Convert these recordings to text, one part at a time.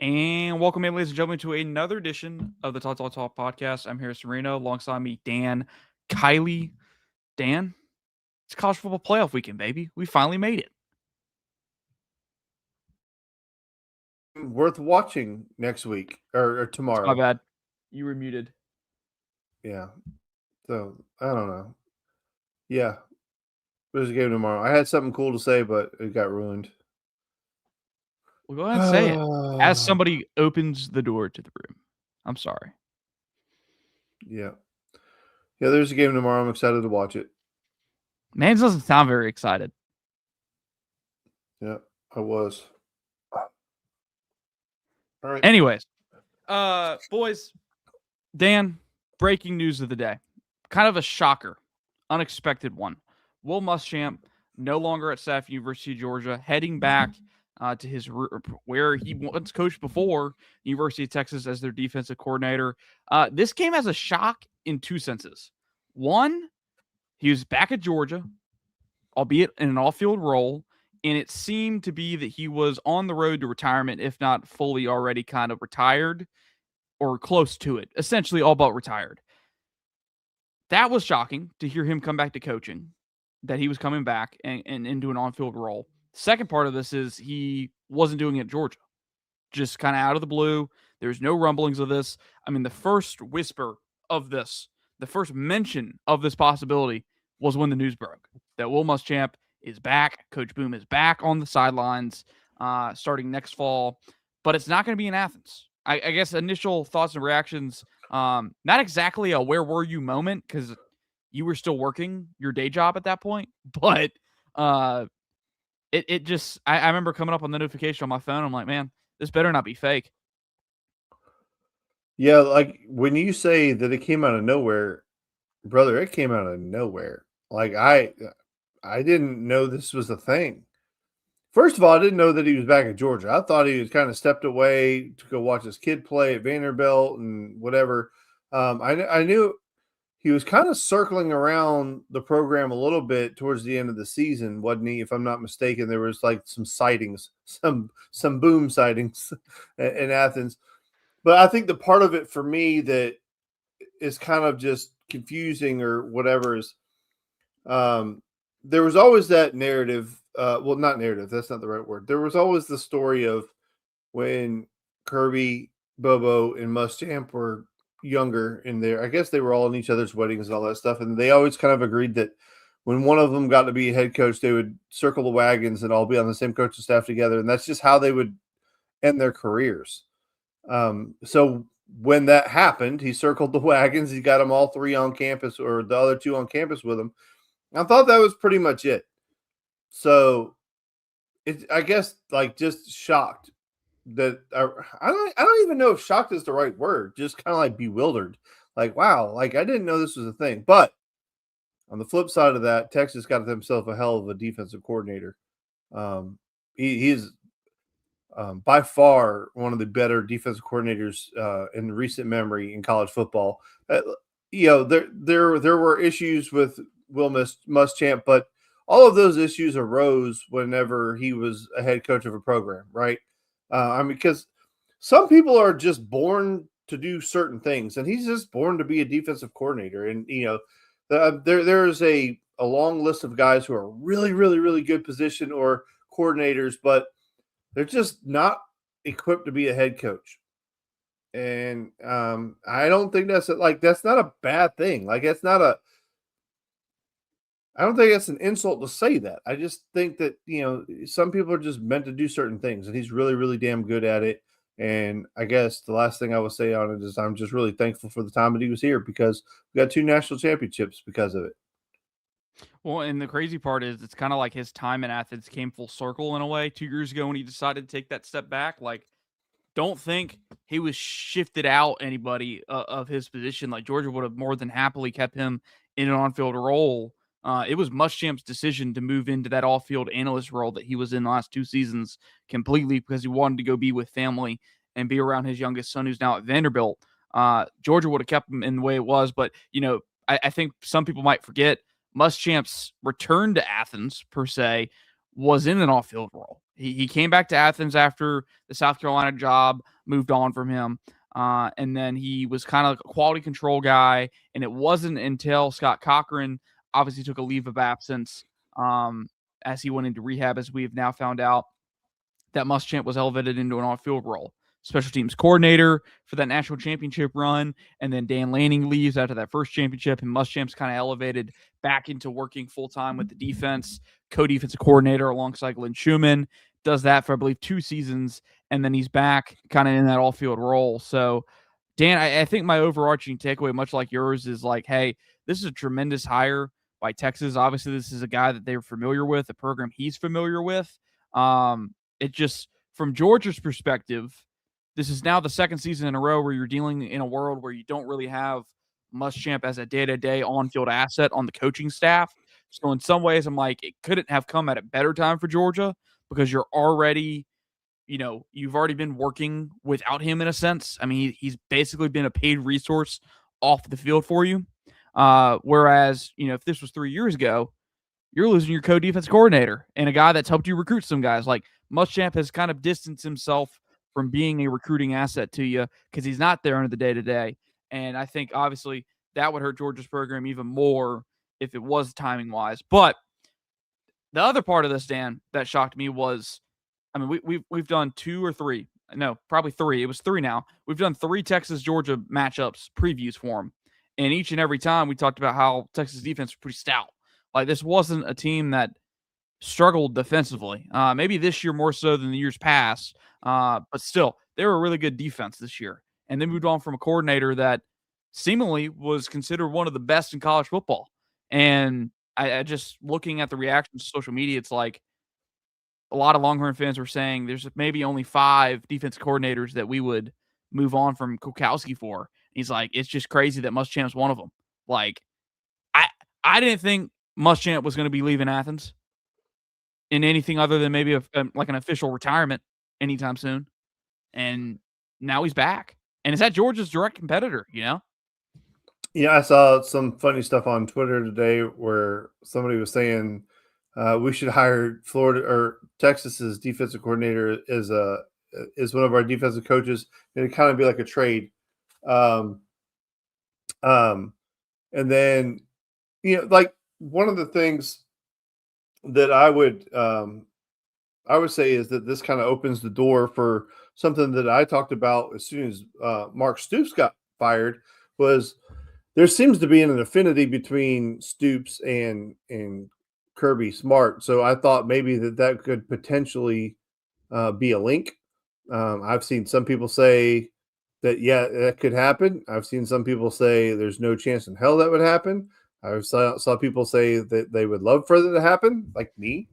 And welcome in, ladies and gentlemen, to another edition of the Talk podcast. I'm Harrison Reno. Alongside me, Dan, Kylie. Dan, it's college football playoff weekend, baby. We finally made it. Worth watching next week or My tomorrow. bad. You were muted. Yeah. So I don't know. Yeah. There's a game tomorrow. I had something cool to say, but it got ruined. Well, go ahead and say it. As somebody opens the door to the room. I'm sorry. Yeah. Yeah, there's a game tomorrow. I'm excited to watch it. Man doesn't sound very excited. Yeah, I was. All right. Anyways, boys, Dan, breaking news of the day. Kind of a shocker. Unexpected one. Will Muschamp, no longer at Staff University of Georgia, heading back to his where he once coached before, University of Texas, as their defensive coordinator. This came as a shock in two senses. One, he was back at Georgia, albeit in an off-field role, and it seemed to be that he was on the road to retirement, if not fully already kind of retired or close to it, essentially all but retired. That was shocking to hear him come back to coaching, that he was coming back and into an on-field role. Second part of this is he wasn't doing it at Georgia, just kind of out of the blue. There's no rumblings of this. I mean, the first whisper of this, the first mention of this possibility was when the news broke that Will Muschamp is back. Coach Boom is back on the sidelines starting next fall, but it's not going to be in Athens. I guess initial thoughts and reactions, not exactly a where were you moment because you were still working your day job at that point, but it just I remember coming up on the notification on my phone. I'm like, man, this better not be fake. Yeah, like when you say that it came out of nowhere, brother, it came out of nowhere. Like I didn't know this was a thing. First of all, I didn't know that he was back at Georgia. I thought he was kind of stepped away to go watch his kid play at Vanderbilt and whatever. I knew he was kind of circling around the program a little bit towards the end of the season, wasn't he? If I'm not mistaken, there was like some sightings, some boom sightings in Athens. But I think the part of it for me that is kind of just confusing or whatever is there was always that narrative. Well, not narrative. That's not the right word. There was always the story of when Kirby, Bobo, and Muschamp were younger in there. I guess they were all in each other's weddings and all that stuff. And they always kind of agreed that when one of them got to be a head coach, they would circle the wagons and all be on the same coaching staff together. And that's just how they would end their careers. So when that happened, he circled the wagons. He got them all three on campus or the other two on campus with him. I thought that was pretty much it. So I guess like just shocked that I don't even know if shocked is the right word. Just kind of like bewildered. Like, wow, like I didn't know this was a thing. But on the flip side of that, Texas got themselves a hell of a defensive coordinator. He's by far one of the better defensive coordinators in recent memory in college football. There were issues with Will Muschamp, but all of those issues arose whenever he was a head coach of a program, right? Because some people are just born to do certain things, and he's just born to be a defensive coordinator. And there's a long list of guys who are really, really, really good position or coordinators, but they're just not equipped to be a head coach. And I don't think that's not a bad thing. Like I don't think it's an insult to say that. I just think that, some people are just meant to do certain things, and he's really, really damn good at it. And I guess the last thing I will say on it is I'm just really thankful for the time that he was here because we got 2 national championships because of it. Well, and the crazy part is it's kind of like his time in Athens came full circle in a way 2 years ago when he decided to take that step back. Like, don't think he was shifted out anybody of his position. Like, Georgia would have more than happily kept him in an on-field role. It was Muschamp's decision to move into that off-field analyst role that he was in the last 2 seasons completely because he wanted to go be with family and be around his youngest son who's now at Vanderbilt. Georgia would have kept him in the way it was, but, I think some people might forget Muschamp's return to Athens, per se, was in an off-field role. He came back to Athens after the South Carolina job moved on from him. And then he was kind of like a quality control guy. And it wasn't until Scott Cochran obviously took a leave of absence as he went into rehab, as we have now found out, that Muschamp was elevated into an on-field role. Special teams coordinator for that national championship run, and then Dan Lanning leaves after that first championship, and Muschamp's kind of elevated back into working full-time with the defense, co-defensive coordinator alongside Glenn Schumann, does that for, I believe, 2 seasons, and then he's back kind of in that all-field role. So, Dan, I think my overarching takeaway, much like yours, is like, hey, this is a tremendous hire by Texas. Obviously, this is a guy that they're familiar with, a program he's familiar with. It just, from Georgia's perspective, this is now the second season in a row where you're dealing in a world where you don't really have Muschamp as a day-to-day on-field asset on the coaching staff. So in some ways, I'm like, it couldn't have come at a better time for Georgia because you're already, you've already been working without him in a sense. I mean, he's basically been a paid resource off the field for you. Whereas, if this was 3 years ago, you're losing your co-defense coordinator and a guy that's helped you recruit some guys. Like Muschamp has kind of distanced himself from being a recruiting asset to you because he's not there in the day-to-day. And I think obviously that would hurt Georgia's program even more if it was timing-wise. But the other part of this, Dan, that shocked me was, I mean, we've done 2 or 3. No, probably 3. It was 3 now. We've done 3 Texas-Georgia matchups previews for them. And each and every time we talked about how Texas defense was pretty stout. Like, this wasn't a team that struggled defensively. Maybe this year more so than the years past. But still, they were a really good defense this year. And they moved on from a coordinator that seemingly was considered one of the best in college football. And I just looking at the reactions to social media, it's like a lot of Longhorn fans were saying there's maybe only 5 defense coordinators that we would move on from Kukowski for. He's like, it's just crazy that Muschamp's one of them. Like, I didn't think Muschamp was going to be leaving Athens in anything other than maybe like an official retirement anytime soon. And now he's back. And is that Georgia's direct competitor, Yeah, I saw some funny stuff on Twitter today where somebody was saying we should hire Florida or Texas's defensive coordinator is one of our defensive coaches, and it'd kind of be like a trade. And then, like one of the things that I would say is that this kind of opens the door for something that I talked about as soon as Mark Stoops got fired. Was there seems to be an affinity between Stoops and Kirby Smart, so I thought maybe that could potentially be a link. I've seen some people say that, yeah, that could happen. I've seen some people say there's no chance in hell that would happen. I saw people say that they would love for that to happen, like me.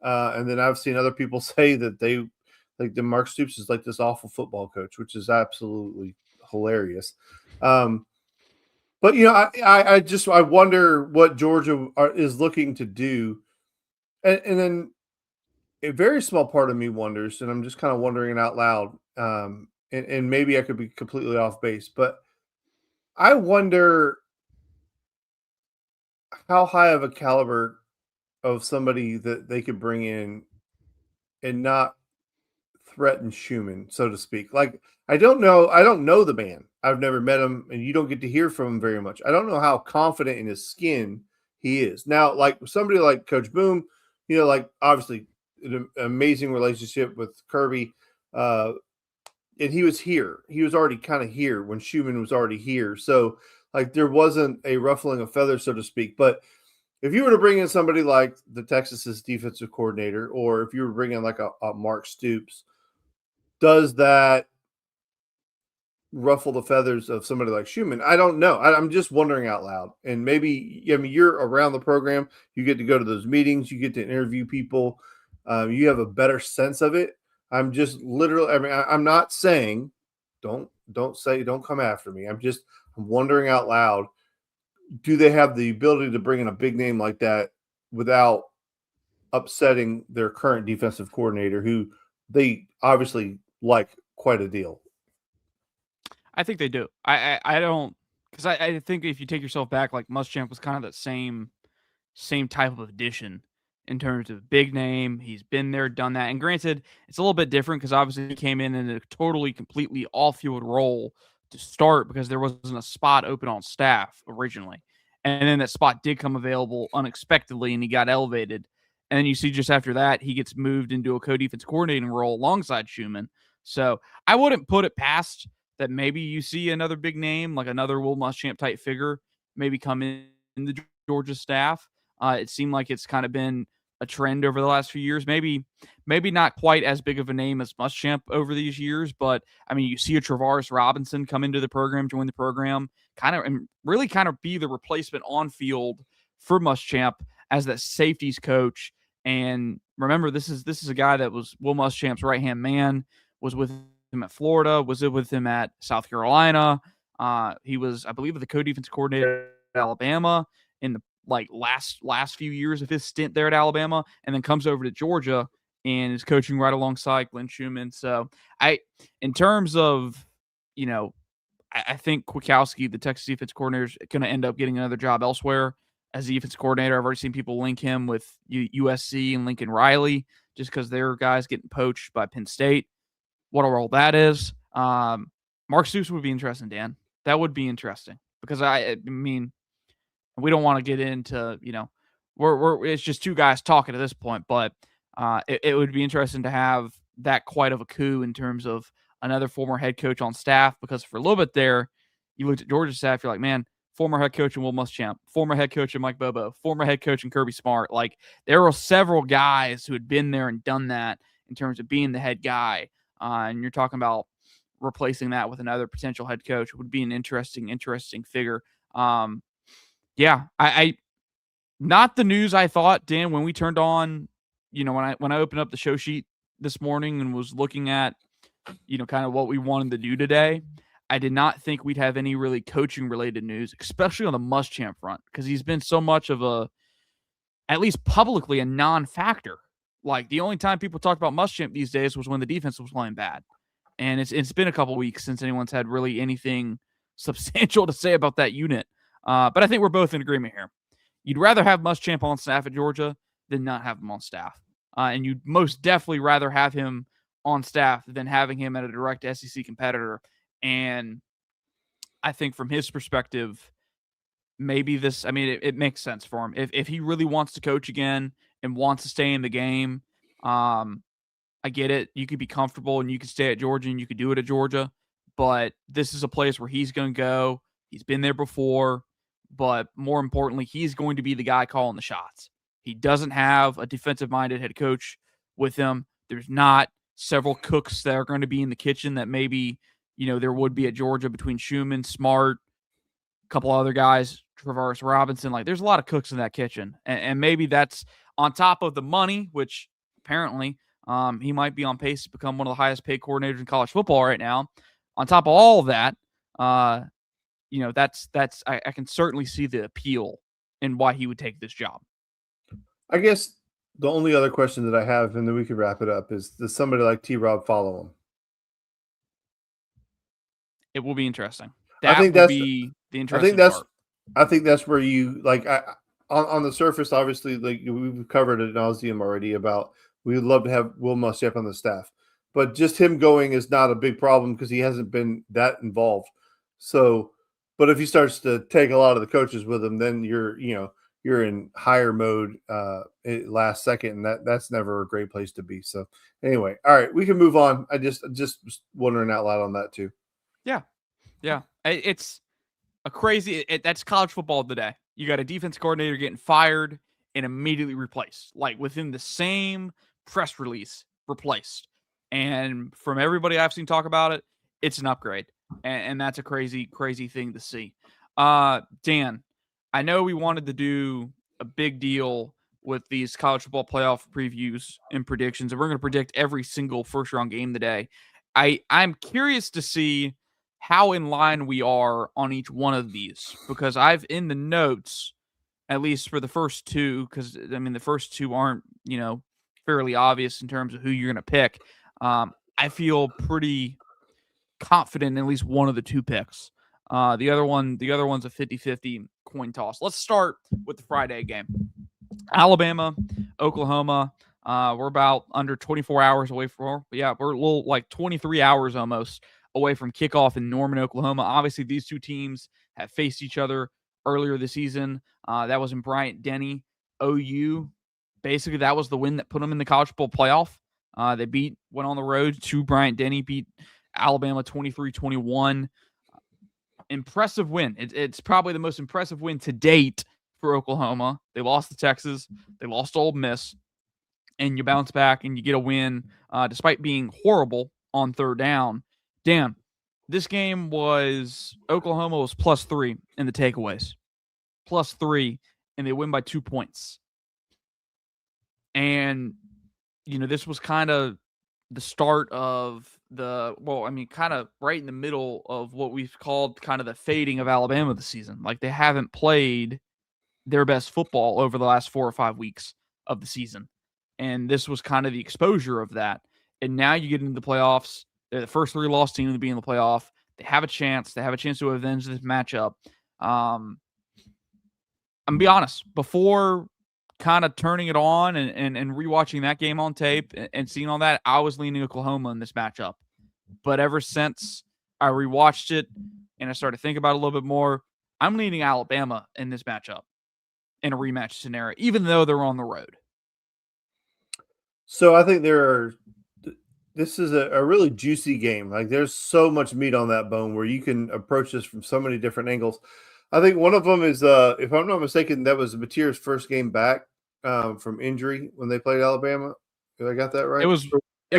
And then I've seen other people say that they like the Mark Stoops is like this awful football coach, which is absolutely hilarious. But I wonder what Georgia is looking to do, and then a very small part of me wonders, and I'm just kind of wondering it out loud. And maybe I could be completely off base, but I wonder how high of a caliber of somebody that they could bring in and not threaten Schumann, so to speak. Like, I don't know the man. I've never met him, and you don't get to hear from him very much. I don't know how confident in his skin he is. Now, like somebody like Coach Boom, like obviously an amazing relationship with Kirby. And he was here. He was already kind of here when Schumann was already here. So, like, there wasn't a ruffling of feathers, so to speak. But if you were to bring in somebody like the Texas's defensive coordinator, or if you were bringing like a Mark Stoops, does that ruffle the feathers of somebody like Schumann? I don't know. I'm just wondering out loud. And maybe, you're around the program. You get to go to those meetings. You get to interview people. You have a better sense of it. I'm just literally, I'm not saying, don't come after me. I'm wondering out loud, do they have the ability to bring in a big name like that without upsetting their current defensive coordinator, who they obviously like quite a deal? I think they do. I don't, because I think if you take yourself back, like Muschamp was kind of that same type of addition in terms of big name. He's been there, done that. And granted, it's a little bit different because obviously he came in a totally, completely off-field role to start because there wasn't a spot open on staff originally. And then that spot did come available unexpectedly and he got elevated. And then you see just after that, he gets moved into a co-defense coordinating role alongside Schumann. So I wouldn't put it past that maybe you see another big name, like another Will Muschamp type figure, maybe come in the Georgia staff. It seemed like it's kind of been a trend over the last few years. Maybe not quite as big of a name as Muschamp over these years, but I mean, you see a Travaris Robinson come into the program, join the program, and really kind of be the replacement on field for Muschamp as that safeties coach. And remember, this is a guy that was Will Muschamp's right hand man. Was with him at Florida. Was it with him at South Carolina? He was, I believe, the co-defense coordinator at Alabama in the last few years of his stint there at Alabama, and then comes over to Georgia and is coaching right alongside Glenn Schumann. So in terms of, I think Kwiatkowski, the Texas defense coordinator, is going to end up getting another job elsewhere as the defense coordinator. I've already seen people link him with USC and Lincoln Riley just because they're guys getting poached by Penn State. What a role that is. Mark Stoops would be interesting, Dan. That would be interesting because I mean, we don't want to get into, we're it's just two guys talking at this point, but it would be interesting to have that quite of a coup in terms of another former head coach on staff, because for a little bit there, you looked at Georgia staff, you're like, man, former head coach and Will Muschamp, former head coach and Mike Bobo, former head coach and Kirby Smart. Like, there were several guys who had been there and done that in terms of being the head guy. And you're talking about replacing that with another potential head coach would be an interesting figure. Yeah, I not the news I thought, Dan, when we turned on, when I opened up the show sheet this morning and was looking at, kind of what we wanted to do today. I did not think we'd have any really coaching related news, especially on the Muschamp front, because he's been so much of a, at least publicly, a non-factor. Like, the only time people talked about Muschamp these days was when the defense was playing bad. And it's been a couple weeks since anyone's had really anything substantial to say about that unit. But I think we're both in agreement here. You'd rather have Muschamp on staff at Georgia than not have him on staff. And you'd most definitely rather have him on staff than having him at a direct SEC competitor. And I think from his perspective, maybe this, I mean, it makes sense for him. If he really wants to coach again and wants to stay in the game, I get it. You could be comfortable and you could stay at Georgia and you could do it at Georgia. But this is a place where he's going to go. He's been there before. But more importantly, he's going to be the guy calling the shots. He doesn't have a defensive-minded head coach with him. There's not several cooks that are going to be in the kitchen that maybe, there would be at Georgia between Schumann, Smart, a couple other guys, Travaris Robinson. Like, there's a lot of cooks in that kitchen. And maybe that's on top of the money, which apparently he might be on pace to become one of the highest paid coordinators in college football right now. On top of all of that, that's I can certainly see the appeal in why he would take this job. I guess the only other question that I have, and then we could wrap it up, is does somebody like T-Rob follow him? It will be interesting. I think that's the interesting part. I think that's where you, like, on the surface, obviously, like, we've covered it ad nauseum already about we would love to have Will Muschamp on the staff. But just him going is not a big problem because he hasn't been that involved. So, but if he starts to take a lot of the coaches with him, then you're in higher mode last second, and that's never a great place to be. So anyway, all right, we can move on. I just was wondering out loud on that too. Yeah. It's a crazy. That's college football today. You got a defense coordinator getting fired and immediately replaced, like within the same press release, replaced. And from everybody I've seen talk about it, it's an upgrade. And that's a crazy, crazy thing to see. Dan, I know we wanted to do a big deal with these college football playoff previews and predictions, and we're going to predict every single first-round game today. I'm curious to see how in line we are on each one of these, because I've in the notes, at least for the first two, because, I mean, the first two aren't, fairly obvious in terms of who you're going to pick. I feel pretty confident in at least one of the two picks. The other one's a 50-50 coin toss. Let's start with the Friday game. Alabama, Oklahoma. We're about under 24 hours away from. Yeah, we're a little like 23 hours almost away from kickoff in Norman, Oklahoma. Obviously, these two teams have faced each other earlier this season. That was in Bryant-Denny. OU, basically, that was the win that put them in the college football playoff. They went on the road to Bryant-Denny, beat Alabama 23-21. Impressive win. It's probably the most impressive win to date for Oklahoma. They lost to Texas. They lost to Ole Miss. And you bounce back and you get a win despite being horrible on third down. Dan, this game was Oklahoma was +3 in the takeaways. +3, and they win by 2 points. And, this was kind of the start of kind of right in the middle of what we've called kind of the fading of Alabama this season. Like, they haven't played their best football over the last 4 or 5 weeks of the season. And this was kind of the exposure of that. And now you get into the playoffs. They're the first 3-loss team to be in the playoff. They have a chance. They have a chance to avenge this matchup. I'm going to be honest. Before kind of turning it on and rewatching that game on tape and seeing all that, I was leaning Oklahoma in this matchup. But ever since I rewatched it and I started thinking about it a little bit more, I'm leaning Alabama in this matchup in a rematch scenario, even though they're on the road. So I think this is a really juicy game. Like, there's so much meat on that bone where you can approach this from so many different angles. I think one of them is, if I'm not mistaken, that was Mateer's first game back from injury when they played Alabama. Did I got that right? It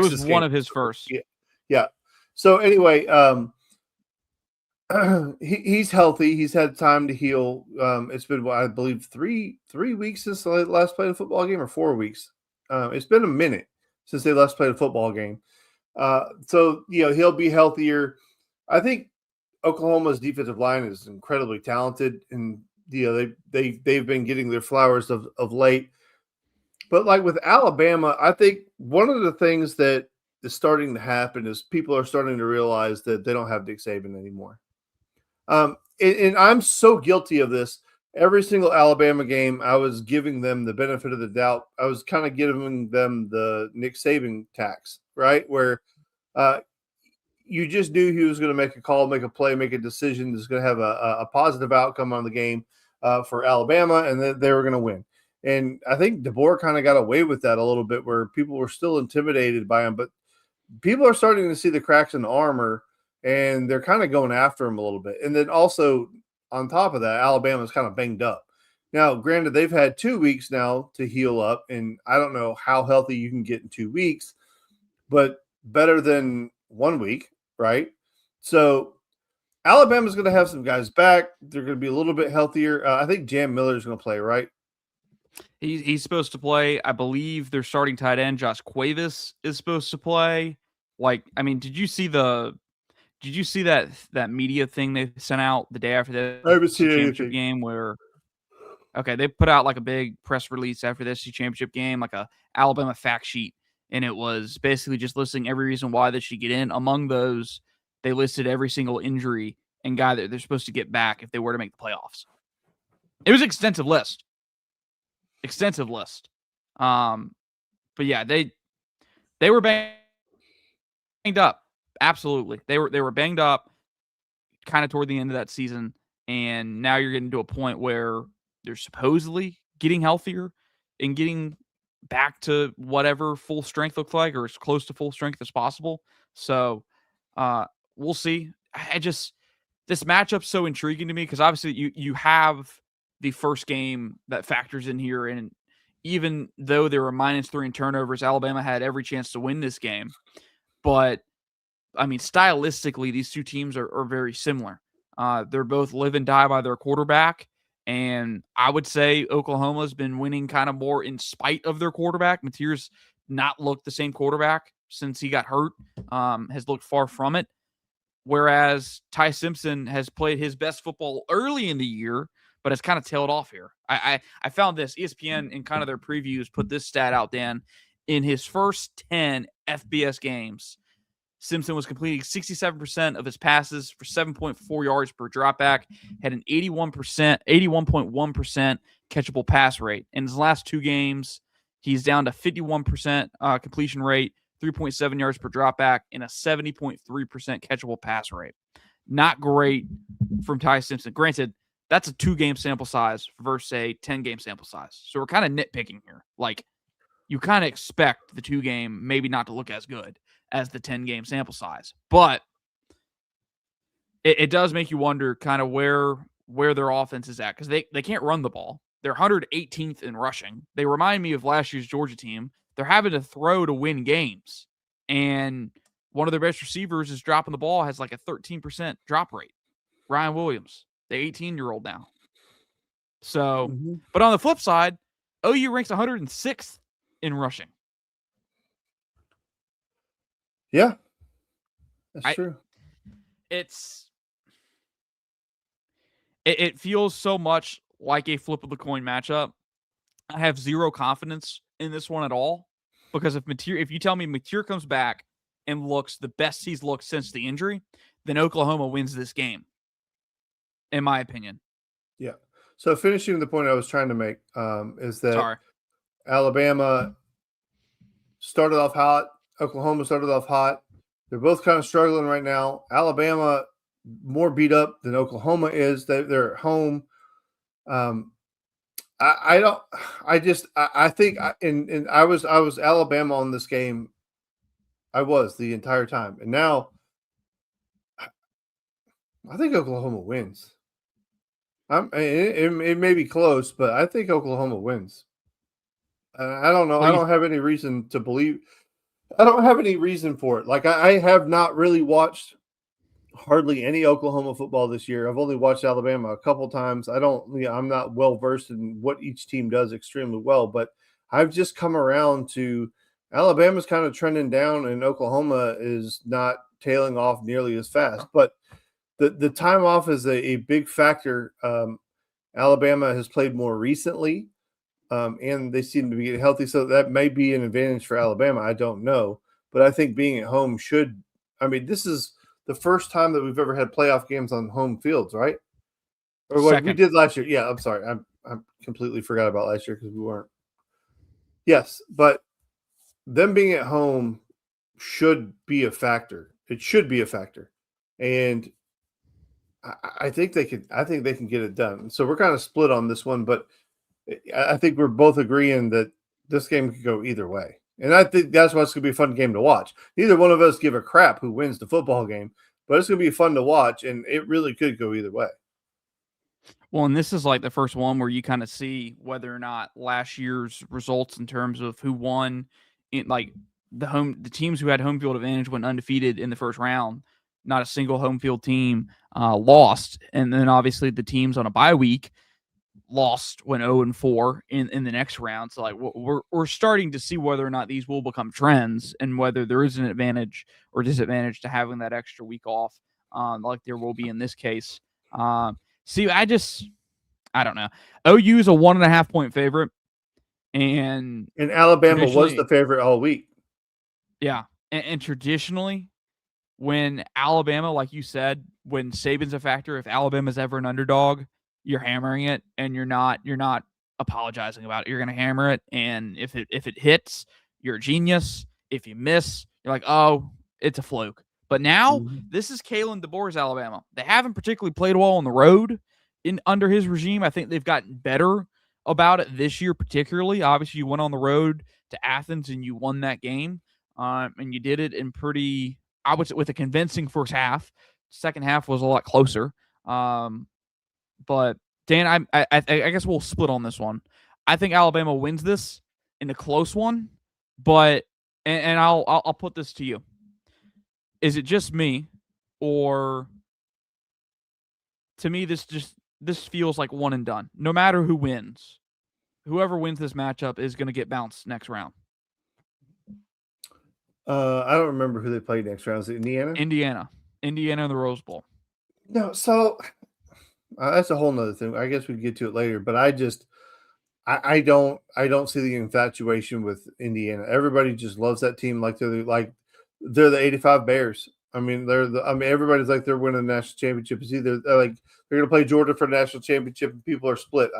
was one of his first. Yeah. So anyway, he's healthy. He's had time to heal. It's been, I believe, three weeks since they last played a football game, or 4 weeks. It's been a minute since they last played a football game. So he'll be healthier. I think Oklahoma's defensive line is incredibly talented, and they've been getting their flowers of late. But like with Alabama, I think one of the things that is starting to happen is people are starting to realize that they don't have Nick Saban anymore. And I'm so guilty of this. Every single Alabama game, I was giving them the benefit of the doubt. I was kind of giving them the Nick Saban tax, right? Where you just knew he was going to make a call, make a play, make a decision that's going to have a positive outcome on the game for Alabama, and then they were going to win. And I think DeBoer kind of got away with that a little bit, where people were still intimidated by him, but people are starting to see the cracks in the armor, and they're kind of going after him a little bit. And then also on top of that, Alabama's kind of banged up. Now, granted, they've had 2 weeks now to heal up, and I don't know how healthy you can get in 2 weeks, but better than 1 week, right? So Alabama's going to have some guys back. They're going to be a little bit healthier. I think Jam Miller is going to play, right? He's supposed to play. I believe their starting tight end, Josh Cuevas, is supposed to play. Like, I mean, did you see that media thing they sent out the day after the I haven't seen championship anything. game where they put out like a big press release after this championship game, like a Alabama fact sheet, and it was basically just listing every reason why they should get in. Among those, they listed every single injury and guy that they're supposed to get back if they were to make the playoffs. It was an extensive list. But yeah, they were banged up. Absolutely. They were banged up kind of toward the end of that season, and now you're getting to a point where they're supposedly getting healthier and getting back to whatever full strength looks like, or as close to full strength as possible. So we'll see. This matchup's so intriguing to me because obviously you have the first game that factors in here, and even though they were -3 in turnovers, Alabama had every chance to win this game. But I mean, stylistically, these two teams are very similar. They're both live and die by their quarterback. And I would say Oklahoma's been winning kind of more in spite of their quarterback. Mateer's not looked the same quarterback since he got hurt, has looked far from it. Whereas Ty Simpson has played his best football early in the year, but has kind of tailed off here. I found this. ESPN in kind of their previews put this stat out, Dan. In his first 10 FBS games, Simpson was completing 67% of his passes for 7.4 yards per dropback, had an 81.1% catchable pass rate. In his last 2 games, he's down to 51% completion rate, 3.7 yards per dropback, and a 70.3% catchable pass rate. Not great from Ty Simpson. Granted, that's a 2-game sample size versus a 10-game sample size. So we're kind of nitpicking here. Like, you kind of expect the 2-game maybe not to look as good as the 10-game sample size. But it does make you wonder kind of where their offense is at, because they can't run the ball. They're 118th in rushing. They remind me of last year's Georgia team. They're having to throw to win games. And one of their best receivers is dropping the ball, has like a 13% drop rate. Ryan Williams, the 18-year-old now. So, but on the flip side, OU ranks 106th in rushing. Yeah, that's true. It feels so much like a flip of the coin matchup. I have zero confidence in this one at all, because if you tell me Mateer comes back and looks the best he's looked since the injury, then Oklahoma wins this game, in my opinion. Yeah. So finishing the point I was trying to make is that Alabama started off hot. Oklahoma started off hot. They're both kind of struggling right now. Alabama more beat up than Oklahoma is. They're at home. I think I was Alabama on this game. I was the entire time. And now I think Oklahoma wins. It may be close, but I think Oklahoma wins. I don't know. I don't have any reason to believe. I don't have any reason for it. Like, I have not really watched hardly any Oklahoma football this year. I've only watched Alabama a couple times. I'm not well versed in what each team does extremely well, but I've just come around to Alabama's kind of trending down, and Oklahoma is not tailing off nearly as fast. But the time off is a big factor. Alabama has played more recently, and they seem to be getting healthy, so that may be an advantage for Alabama. I don't know, but I think being at home should. I mean, this is the first time that we've ever had playoff games on home fields, right? Or what we did last year. Yeah, I'm sorry. I completely forgot about last year because we weren't. Yes, but them being at home should be a factor. It should be a factor. And I think they can get it done. So we're kind of split on this one, but I think we're both agreeing that this game could go either way. And I think that's why it's going to be a fun game to watch. Neither one of us give a crap who wins the football game, but it's going to be fun to watch, and it really could go either way. Well, and this is like the first one where you kind of see whether or not last year's results in terms of who won, in like the teams who had home field advantage went undefeated in the first round. Not a single home field team lost, and then obviously the teams on a bye week lost, went 0-4 in the next round. So like we're starting to see whether or not these will become trends, and whether there is an advantage or disadvantage to having that extra week off, like there will be in this case. See, I don't know. OU is a 1.5 point favorite, and Alabama was the favorite all week. Yeah, and traditionally, when Alabama, like you said, when Saban's a factor, if Alabama's ever an underdog, you're hammering it, and you're not apologizing about it. You're gonna hammer it, and if it hits, you're a genius. If you miss, you're like, oh, it's a fluke. But now this is Kalen DeBoer's Alabama. They haven't particularly played well on the road under his regime. I think they've gotten better about it this year, particularly. Obviously, you went on the road to Athens and you won that game, and you did it in pretty, I would say, with a convincing first half. Second half was a lot closer. But Dan, I guess we'll split on this one. I think Alabama wins this in a close one, but and I'll put this to you. Is it just me, or to me this feels like one and done? No matter who wins, whoever wins this matchup is going to get bounced next round. I don't remember who they played next round. Is it Indiana? Indiana in the Rose Bowl. No, so that's a whole nother thing. I guess we can get to it later, but I don't see the infatuation with Indiana. Everybody just loves that team like they're like They're the '85 Bears. I mean, everybody's like they're winning the national championship. It's either like they're going to play Georgia for the national championship, and people are split.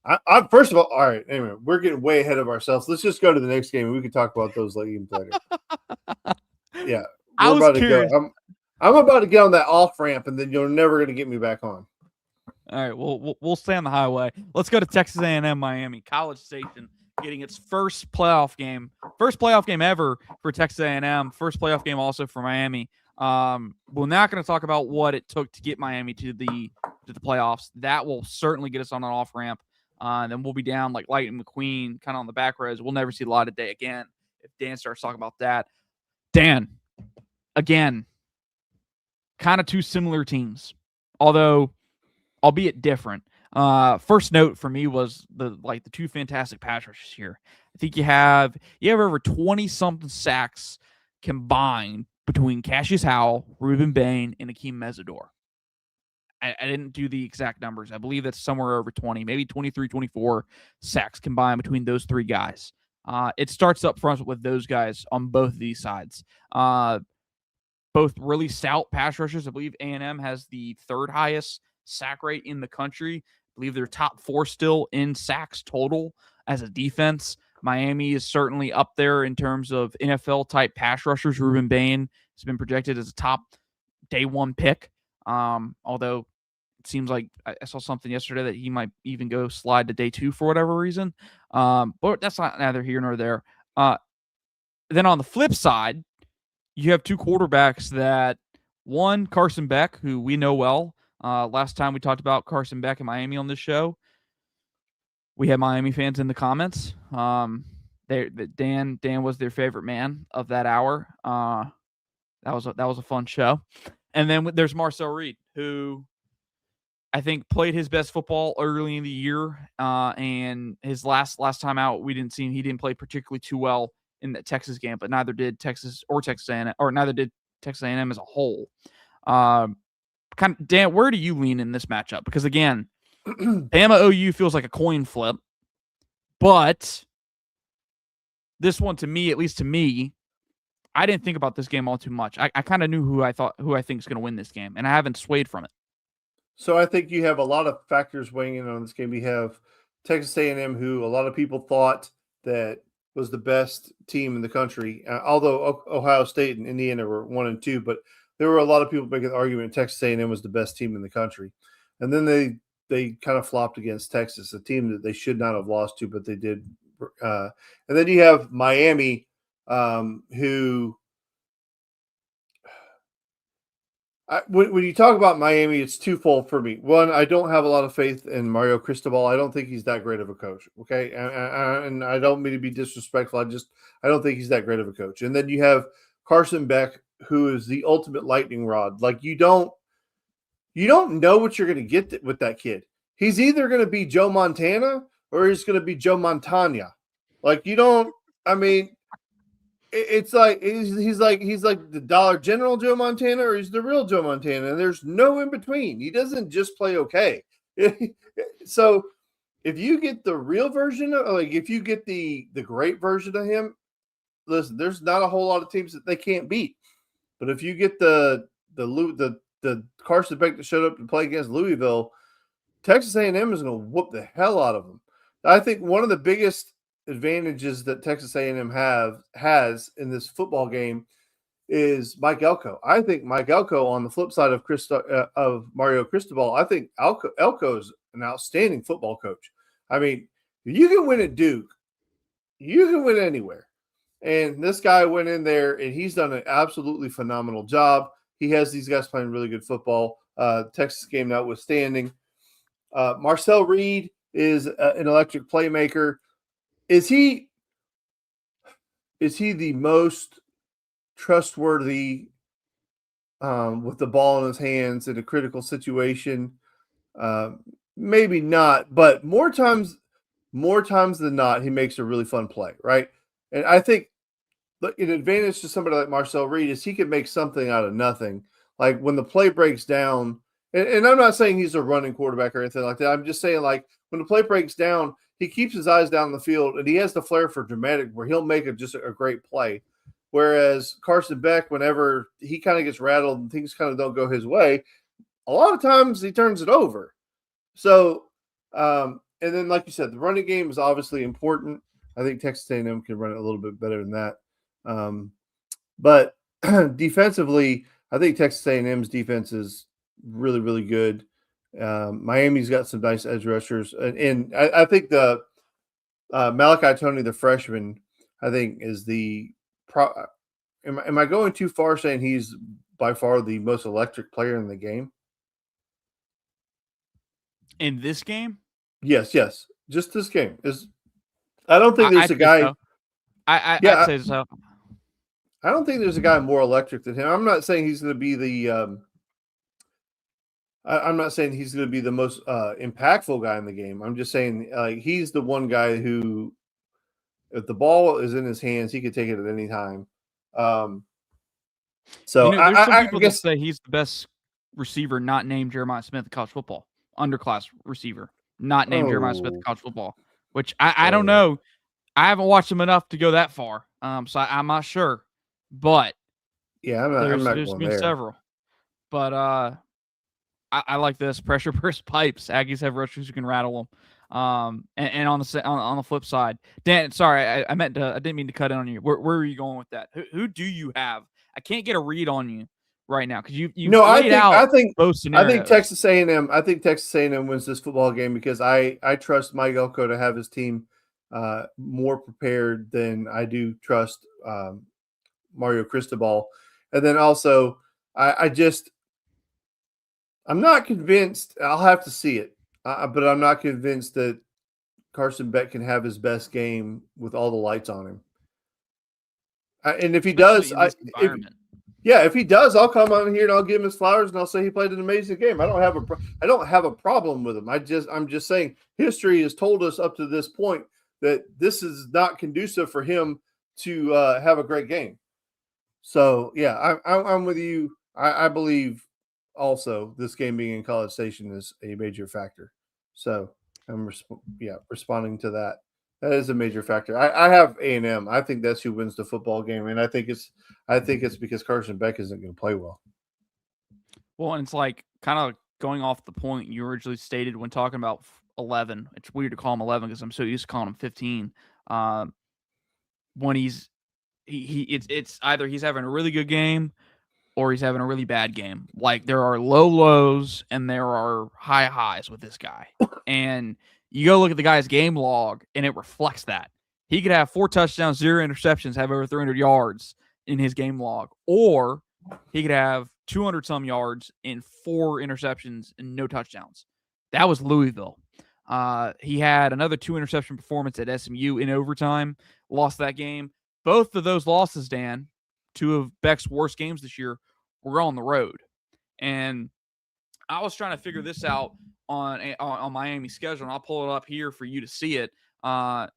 I first of all right. Anyway, we're getting way ahead of ourselves. Let's just go to the next game, and we can talk about those games later. Yeah, I we're was about curious. to go. I'm about to get on that off ramp, and then you're never going to get me back on. All right, we'll stay on the highway. Let's go to Texas A&M Miami, College Station, getting its first playoff game ever for Texas A&M, first playoff game also for Miami. We're not going to talk about what it took to get Miami to the playoffs. That will certainly get us on an off ramp. Then we'll be down like Lightning McQueen, kind of on the back rows. We'll never see the light of day again if Dan starts talking about that. Dan, again, kind of two similar teams, although albeit different. First note for me was the two fantastic pass rushers here. I think you have over 20-something sacks combined between Cassius Howell, Reuben Bain, and Akeem Mesidor. I didn't do the exact numbers. I believe that's somewhere over 20, maybe 23, 24 sacks combined between those three guys. It starts up front with those guys on both of these sides. Both really stout pass rushers. I believe A&M has the third highest sack rate in the country. I believe they're top 4 still in sacks total as a defense. Miami is certainly up there in terms of NFL-type pass rushers. Reuben Bain has been projected as a top day 1 pick, although it seems like I saw something yesterday that he might even go slide to day 2 for whatever reason. But that's not neither here nor there. Then on the flip side, you have two quarterbacks that, one, Carson Beck, who we know well. Last time we talked about Carson Beck in Miami on this show, we had Miami fans in the comments. Dan was their favorite man of that hour. That was a fun show. And then there's Marcel Reed, who I think played his best football early in the year. And his last time out, we didn't see him. He didn't play particularly too well in the Texas game, but neither did Texas A&M, or neither did Texas A&M as a whole. Dan, where do you lean in this matchup? Because again, Bama OU feels like a coin flip, but this one, to me, at least to me, I didn't think about this game all too much. I kind of knew who I think is going to win this game, and I haven't swayed from it. So I think you have a lot of factors weighing in on this game. You have Texas A&M, who a lot of people thought that was the best team in the country, although Ohio State and Indiana were 1 and 2, but there were a lot of people making the argument Texas A&M was the best team in the country. And then they kind of flopped against Texas, a team that they should not have lost to, but they did. And then you have Miami, who when you talk about Miami, it's twofold for me. One, I don't have a lot of faith in Mario Cristobal. I don't think he's that great of a coach. Okay, and I don't mean to be disrespectful. I don't think he's that great of a coach. And then you have Carson Beck, who is the ultimate lightning rod. Like you don't know what you're going to get with that kid. He's either going to be Joe Montana or he's going to be Joe Montana. Like you don't. I mean. It's like he's like the Dollar General Joe Montana, or he's the real Joe Montana, and there's no in between. He doesn't just play okay. So if you get the real version of, like, if you get the great version of him, listen, there's not a whole lot of teams that they can't beat. But if you get the Carson Beck that showed up to play against Louisville, Texas A&M is going to whoop the hell out of them. I think one of the biggest advantages that Texas A&M has in this football game is Mike Elko. I think Mike Elko, on the flip side of Mario Cristobal, I think Elko is an outstanding football coach. I mean, if you can win at Duke, you can win anywhere. And this guy went in there, and he's done an absolutely phenomenal job. He has these guys playing really good football. Texas game notwithstanding. Marcel Reed is an electric playmaker. Is he the most trustworthy with the ball in his hands in a critical situation? Maybe not, but more times than not, he makes a really fun play, right? And I think an advantage to somebody like Marcel Reed is he can make something out of nothing. Like when the play breaks down, and I'm not saying he's a running quarterback or anything like that. I'm just saying, like, when the play breaks down, he keeps his eyes down the field, and he has the flair for dramatic where he'll make just a great play. Whereas Carson Beck, whenever he kind of gets rattled and things kind of don't go his way, a lot of times he turns it over. So, and then like you said, the running game is obviously important. I think Texas A&M can run it a little bit better than that. But defensively, I think Texas A&M's defense is really, really good. Miami's got some nice edge rushers, and I think the Malachi Tony, the freshman, I think is the pro. Am I going too far saying he's by far the most electric player in the game? In this game? Yes. Just this game is. I don't think there's a guy. So. I'd say so. I don't think there's a guy more electric than him. I'm not saying he's going to be the. I'm not saying he's going to be the most impactful guy in the game. I'm just saying he's the one guy who, if the ball is in his hands, he could take it at any time. So there's some people that say he's the best receiver not named Jeremiah Smith in college football, underclass receiver not named Jeremiah Smith in college football, which I don't know. I haven't watched him enough to go that far, so I'm not sure. But yeah, there's been several. But I like this pressure burst pipes. Aggies have rushers who can rattle them. And on the flip side, Dan, sorry, I didn't mean to cut in on you. Where are you going with that? Who do you have? I can't get a read on you right now because you I think both scenarios. I think Texas A&M. I think Texas A&M wins this football game because I trust Mike Elko to have his team more prepared than I do trust Mario Cristobal, and then also I'm not convinced. I'll have to see it, but I'm not convinced that Carson Beck can have his best game with all the lights on him. And if he does, if he does, I'll come on here and I'll give him his flowers and I'll say he played an amazing game. I don't have a problem with him. I'm just saying history has told us up to this point that this is not conducive for him to have a great game. So yeah, I'm with you. I believe also this game being in College Station is a major factor. So I'm responding to that. That is a major factor. I have A&M. I think that's who wins the football game, and I think it's because Carson Beck isn't going to play well. Well, and it's like kind of going off the point you originally stated when talking about 11. It's weird to call him 11 because I'm so used to calling him 15. When it's either he's having a really good game or he's having a really bad game. Like there are low lows and there are high highs with this guy. And you go look at the guy's game log and it reflects that. He could have 4 touchdowns, 0 interceptions, have over 300 yards in his game log. Or he could have 200 some yards and 4 interceptions and no touchdowns. That was Louisville. He had another 2 interception performance at SMU in overtime, lost that game. Both of those losses, Dan, 2 of Beck's worst games this year, were on the road. And I was trying to figure this out on Miami's schedule, and I'll pull it up here for you to see it. I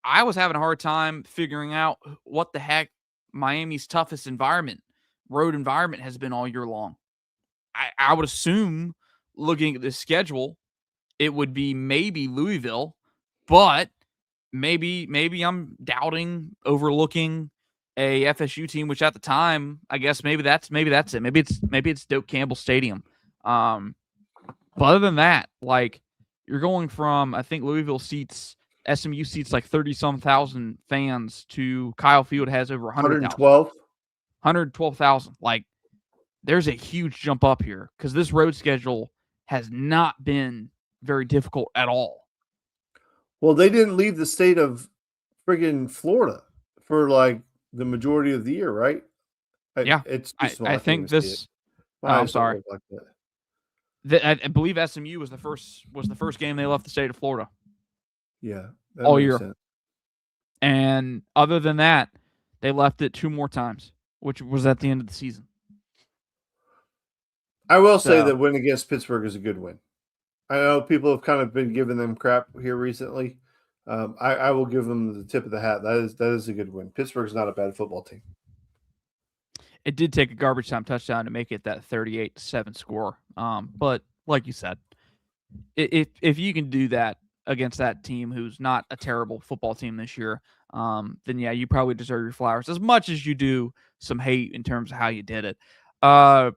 was having a hard time figuring out what the heck Miami's toughest road environment has been all year long. I would assume, looking at the schedule, it would be maybe Louisville, but maybe I'm doubting, overlooking a FSU team, which at the time, I guess maybe that's it. Maybe it's Doak Campbell Stadium. But other than that, like you're going from, I think SMU seats like 30-some thousand fans to Kyle Field has over 112,000. Like there's a huge jump up here because this road schedule has not been very difficult at all. Well, they didn't leave the state of friggin' Florida for like the majority of the year, right? It's too small. I think this. I'm sorry. I believe SMU was the first game they left the state of Florida. Yeah, all year. Sense. And other than that, they left it 2 more times, which was at the end of the season. I will say that win against Pittsburgh is a good win. I know people have kind of been giving them crap here recently. I will give them the tip of the hat. That is a good win. Pittsburgh's not a bad football team. It did take a garbage time touchdown to make it that 38-7 score. But like you said, if you can do that against that team who's not a terrible football team this year, then yeah, you probably deserve your flowers as much as you do some hate in terms of how you did it. In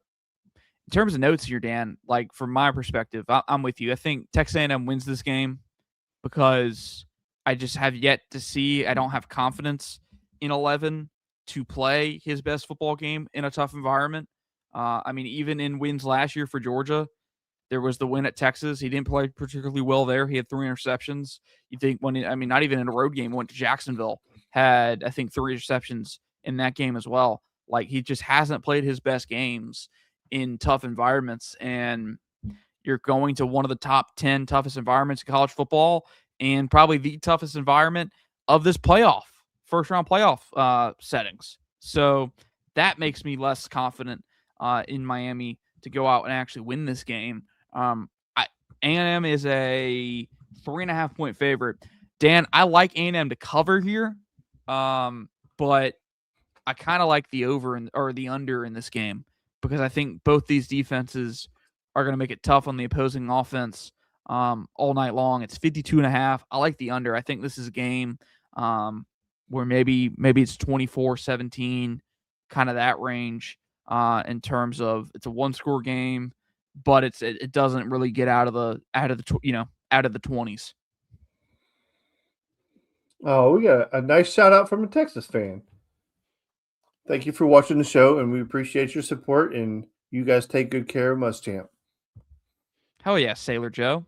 terms of notes here, Dan, like from my perspective, I'm with you. I think Texas A&M wins this game because I just have yet to see. I don't have confidence in 11 to play his best football game in a tough environment. I mean, even in wins last year for Georgia, there was the win at Texas. He didn't play particularly well there. He had 3 interceptions. You think I mean, not even in a road game, went to Jacksonville, had, I think, 3 interceptions in that game as well. Like, he just hasn't played his best games in tough environments. And you're going to one of the top 10 toughest environments in college football and probably the toughest environment of this first round playoff settings. So that makes me less confident in Miami to go out and actually win this game. A&M is a 3.5 point favorite. Dan, I like A&M to cover here, but I kind of like the or the under in this game because I think both these defenses are going to make it tough on the opposing offense all night long. It's 52.5. I like the under. I think this is a game where maybe it's 24-17, kind of that range in terms of it's a one score game, but it doesn't really get out of the 20s. Oh, we got a nice shout out from a Texas fan. Thank you for watching the show, and we appreciate your support. And you guys take good care of Muschamp. Hell yeah, Sailor Joe.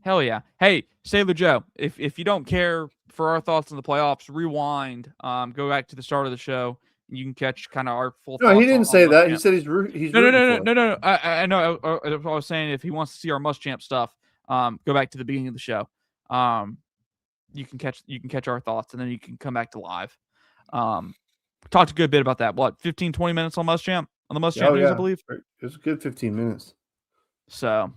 Hell yeah. Hey, Sailor Joe, if you don't care for our thoughts on the playoffs, rewind, go back to the start of the show. And you can catch kind of our full No, thoughts. he didn't on say that. Muschamp. He said he's rooting No. I know. I was saying if he wants to see our Muschamp stuff, go back to the beginning of the show. You can catch our thoughts, and then you can come back to live. Talked a good bit about that. What, 15, 20 minutes on Muschamp? On the Muschamp news, I believe. It was a good 15 minutes. So,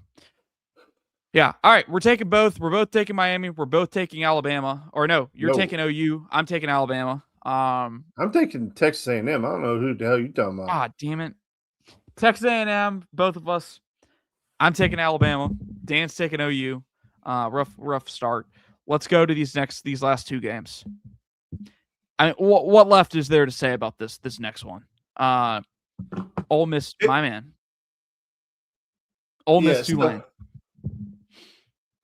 yeah. All right. We're taking both. We're both taking Miami. We're both taking Alabama. Or no, you're taking OU. I'm taking Alabama. I'm taking Texas A&M. I don't know who the hell you're talking about. Ah, damn it. Texas A&M, both of us. I'm taking Alabama. Dan's taking OU. Rough start. Let's go to these last 2 games. I mean, what left is there to say about this next one? Ole Miss, my man. Ole Miss, Tulane.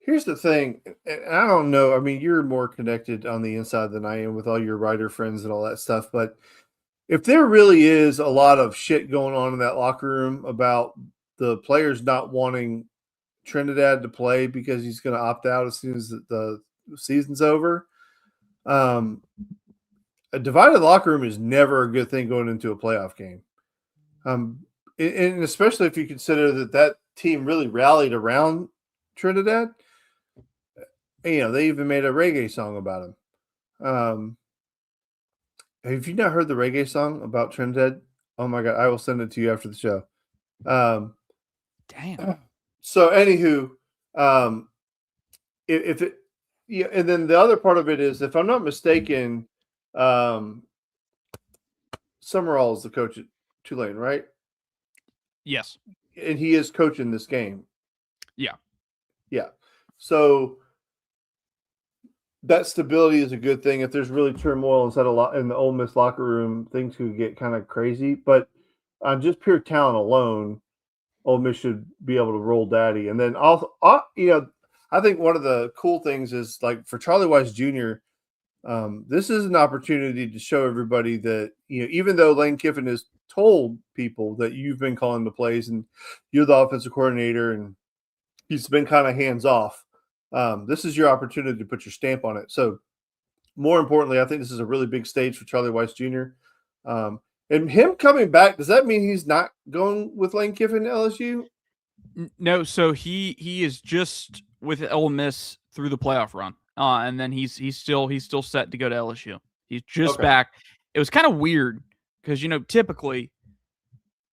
Here's the thing, and I don't know. I mean, you're more connected on the inside than I am with all your writer friends and all that stuff. But if there really is a lot of shit going on in that locker room about the players not wanting Trinidad to play because he's going to opt out as soon as the season's over, a divided locker room is never a good thing going into a playoff game. And especially if you consider that team really rallied around Trinidad. You know, they even made a reggae song about him. Have you not heard the reggae song about Trinidad? Oh my God, I will send it to you after the show. Damn. So anywho, if it, yeah, and then the other part of it is, if I'm not mistaken, Summerall is the coach at Tulane, right? Yes. And he is coaching this game. Yeah. Yeah. So that stability is a good thing. If there's really turmoil in the Ole Miss locker room, things could get kind of crazy. But on just pure talent alone, Ole Miss should be able to roll daddy. And then also, I think one of the cool things is, like, for Charlie Weiss Jr., this is an opportunity to show everybody that, even though Lane Kiffin has told people that you've been calling the plays and you're the offensive coordinator and he's been kind of hands off, this is your opportunity to put your stamp on it. So more importantly, I think this is a really big stage for Charlie Weiss Jr. And him coming back, does that mean he's not going with Lane Kiffin to LSU? No, so he is just with Ole Miss through the playoff run, and then he's still set to go to LSU. He's just back. It was kind of weird because typically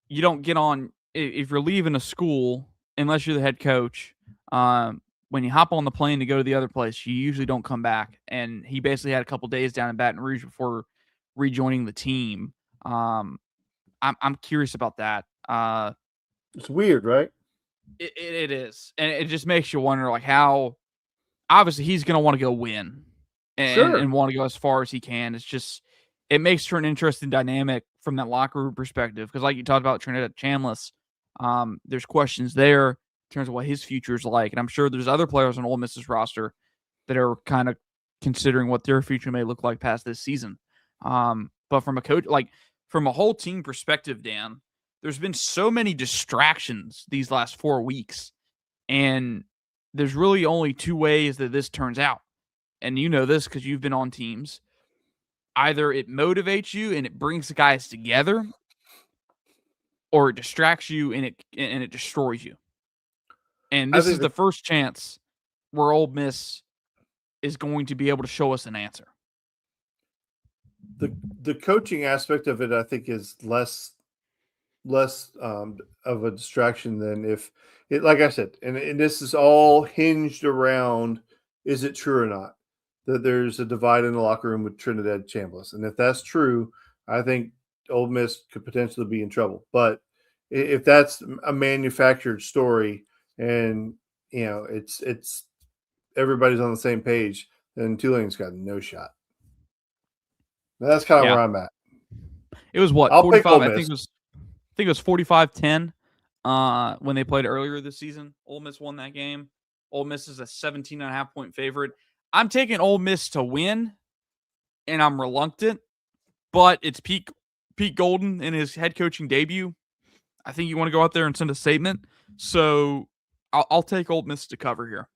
you don't get on if you're leaving a school unless you're the head coach. When you hop on the plane to go to the other place, you usually don't come back. And he basically had a couple days down in Baton Rouge before rejoining the team. I'm curious about that. It's weird, right? It is, and it just makes you wonder, like, how obviously he's going to want to go win. and, Sure. and want to go as far as he can. It's just it makes for an interesting dynamic from that locker room perspective. Because like you talked about Trinidad Chambliss, there's questions there in terms of what his future is like. And I'm sure there's other players on Ole Miss's roster that are kind of considering what their future may look like past this season. But from a coach, like from a whole team perspective, Dan, there's been so many distractions these last 4 weeks. And there's really only two ways that this turns out. And you know this because you've been on teams. Either it motivates you and it brings the guys together, or it distracts you and it destroys you. And this is the first chance where Ole Miss is going to be able to show us an answer. The coaching aspect of it, I think, is less of a distraction than if it, like I said, and this is all hinged around, is it true or not that there's a divide in the locker room with Trinidad Chambliss? And if that's true, I think Ole Miss could potentially be in trouble. But if that's a manufactured story and it's everybody's on the same page, then Tulane's got no shot. That's kind of where I'm at. It was what, I'll 45? pick I think it was 45-10 when they played earlier this season. Ole Miss won that game. Ole Miss is a 17.5-point favorite. I'm taking Ole Miss to win, and I'm reluctant, but it's Pete Golden in his head coaching debut. I think you want to go out there and send a statement. So I'll take Ole Miss to cover here.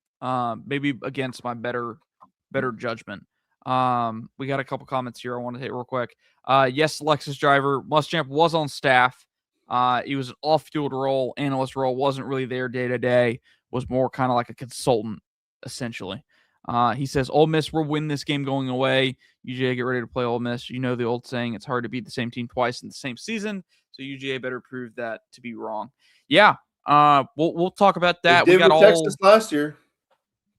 Maybe against my better judgment. We got a couple comments here I want to hit real quick. Yes, Lexus driver Muschamp was on staff. He was an off-field role, analyst role, wasn't really there day to day, was more kind of like a consultant, essentially. He says, Ole Miss will win this game going away. UGA, get ready to play Ole Miss. You know the old saying, it's hard to beat the same team twice in the same season, so UGA better prove that to be wrong. Yeah, we'll talk about that. They did with Texas last year.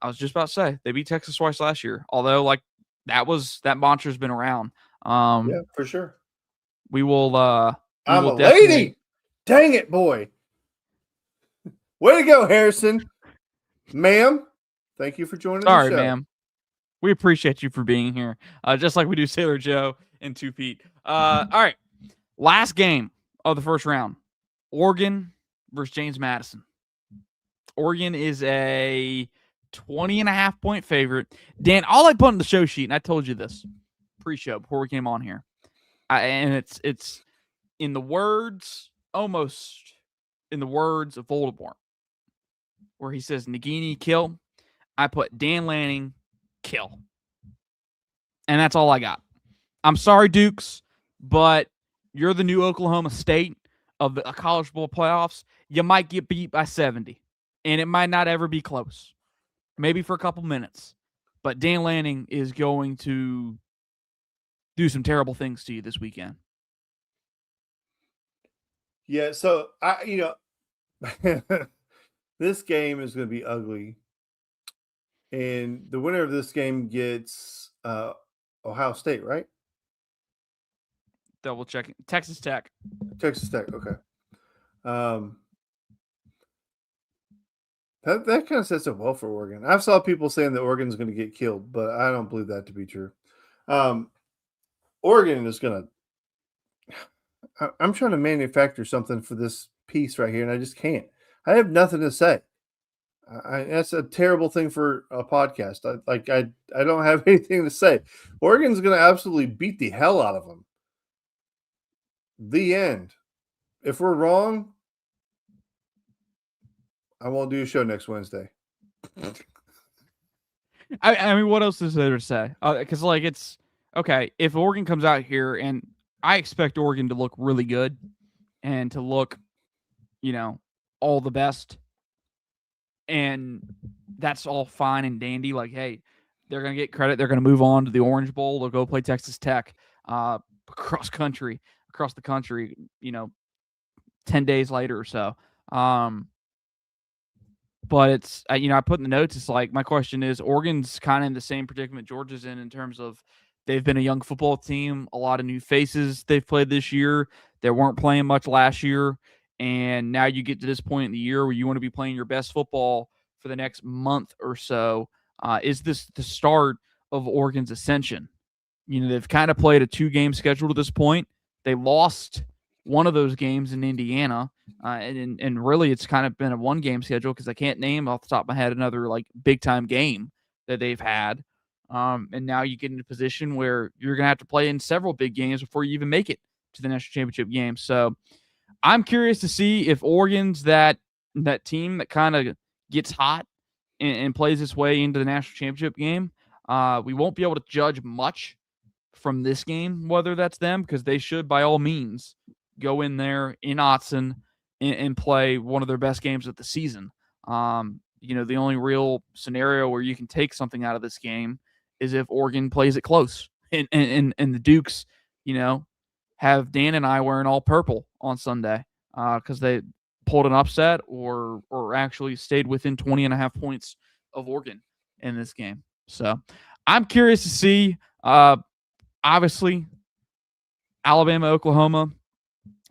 I was just about to say, they beat Texas twice last year, although, like, that mantra's been around. Yeah, for sure. We will I'm a lady. Dang it, boy. Way to go, Harrison. Ma'am, thank you for joining the show. Sorry, ma'am. We appreciate you for being here. Just like we do Sailor Joe and 2 Pete. All right. Last game of the first round. Oregon versus James Madison. Oregon is a 20.5-point favorite. Dan, all I put on the show sheet, and I told you this pre-show before we came on here, and it's in the words, almost in the words of Voldemort, where he says, Nagini, kill. I put Dan Lanning, kill. And that's all I got. I'm sorry, Dukes, but you're the new Oklahoma State of the college bowl playoffs. You might get beat by 70, and it might not ever be close. Maybe for a couple minutes. But Dan Lanning is going to do some terrible things to you this weekend. Yeah, so this game is going to be ugly. And the winner of this game gets Ohio State, right? Double checking. Texas Tech. Texas Tech, okay. That kind of sets up well for Oregon. I've saw people saying that Oregon's going to get killed, but I don't believe that to be true. Oregon is going to – I'm trying to manufacture something for this piece right here, and I just can't. I have nothing to say. That's a terrible thing for a podcast. I don't have anything to say. Oregon's going to absolutely beat the hell out of them. The end. If we're wrong, I won't do a show next Wednesday. I mean, what else is there to say? Because, it's okay. If Oregon comes out here, and I expect Oregon to look really good and to look, all the best. And that's all fine and dandy. Like, hey, they're going to get credit. They're going to move on to the Orange Bowl. They'll go play Texas Tech across the country, 10 days later or so. But it's, I put in the notes, it's like, my question is, Oregon's kind of in the same predicament Georgia's in terms of they've been a young football team, a lot of new faces they've played this year. They weren't playing much last year. And now you get to this point in the year where you want to be playing your best football for the next month or so. Is this the start of Oregon's ascension. They've kind of played a 2-game schedule to this point. They lost one of those games in Indiana, and really it's kind of been a 1-game schedule because I can't name off the top of my head another like big time game that they've had. And now you get in a position where you're going to have to play in several big games before you even make it to the national championship game. So I'm curious to see if Oregon's that team that kind of gets hot and plays its way into the national championship game. We won't be able to judge much from this game, whether that's them, because they should, by all means, go in there in Athens and play one of their best games of the season. The only real scenario where you can take something out of this game is if Oregon plays it close and the Dukes, have Dan and I wearing all purple on Sunday because they pulled an upset or actually stayed within 20.5 points of Oregon in this game. So I'm curious to see. Obviously, Alabama, Oklahoma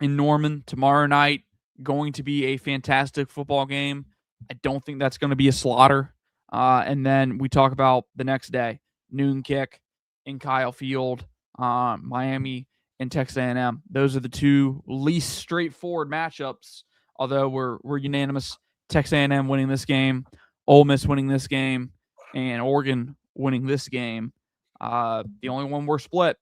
in Norman tomorrow night, going to be a fantastic football game. I don't think that's going to be a slaughter. And then we talk about the next day, noon kick in Kyle Field, Miami and Texas A&M. Those are the 2 least straightforward matchups, although we're unanimous. Texas A&M winning this game, Ole Miss winning this game, and Oregon winning this game. The only one we're split,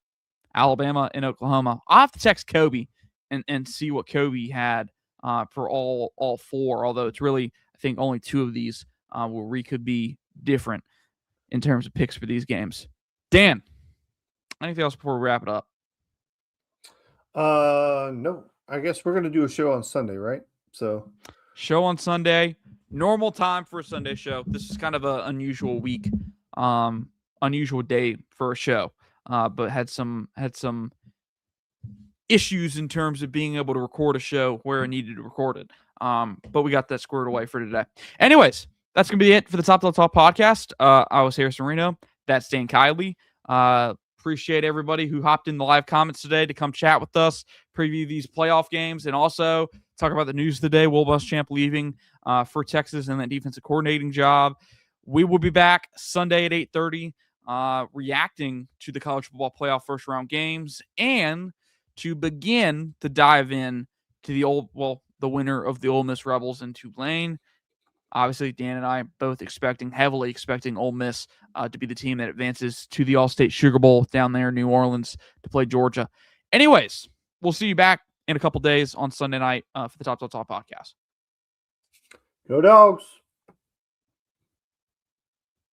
Alabama and Oklahoma. I'll have to text Kobe and see what Kobe had for all 4, although it's really, I think, only 2 of these where we could be different in terms of picks for these games. Dan, anything else before we wrap it up? No. I guess we're going to do a show on Sunday, right? So show on Sunday, normal time for a Sunday show. This is kind of an unusual week. Unusual day for a show, but had some issues in terms of being able to record a show where I needed to record it. But we got that squared away for today. Anyways, that's gonna be it for the Top podcast. I was Harrison Reno. That's Dan Kiley. Appreciate everybody who hopped in the live comments today to come chat with us, preview these playoff games, and also talk about the news of the day. Will Muschamp leaving for Texas and that defensive coordinating job. We will be back Sunday at 8:30. Reacting to the college football playoff first round games and to begin to dive in to the winner of the Ole Miss Rebels in Tulane. Obviously, Dan and I both heavily expecting Ole Miss to be the team that advances to the All-State Sugar Bowl down there in New Orleans to play Georgia. Anyways, we'll see you back in a couple days on Sunday night for the Top podcast. Go Dogs.